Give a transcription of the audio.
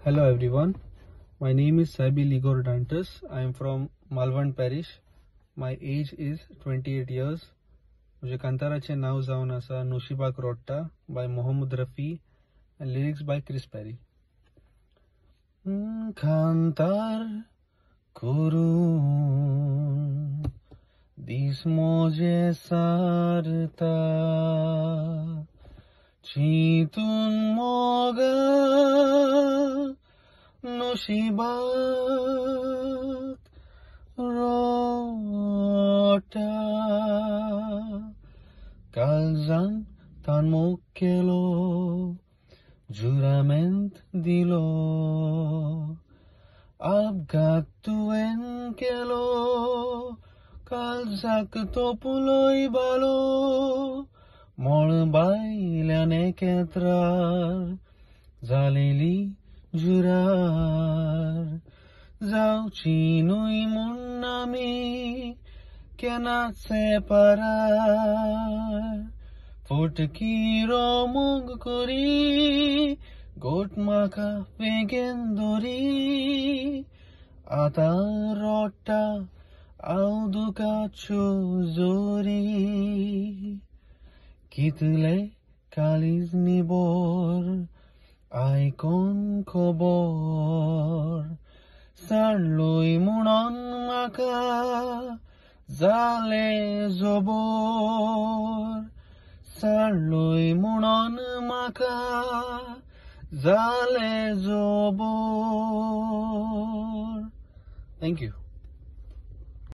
Hello everyone, my name is Sabi Ligor Dantas. I am from Malvan Parish. My age is 28 years. मुझे कांताराचे नाव जावन आसा नोशीबाक रोडटा by Mohammad Rafi and lyrics by Chris Perry. कांतार करून this मोजे सारता चितून मोगा नोशीबाक रोडटा काळजान तान मोग केलो जुरामेंत दिलो अपघात तुवें केलो काळजाक तोपुलोय बालो मोळ बायल्यान एकेत्रार जालेली जुरार जावची न्हय म्हूण आमी केन्नाच सेपारार फुटकिरो मोग करी गोट म्हाका बेगीन दोरी आतां रोडटा हांव दुखाच्यो जोरी कितले काळीज निबोर आयकोन खबर सांडलोय म्हणोन म्हाका जाले जोबोर सांडलोय म्हणोन म्हाका जाले जोबोर. Thank you.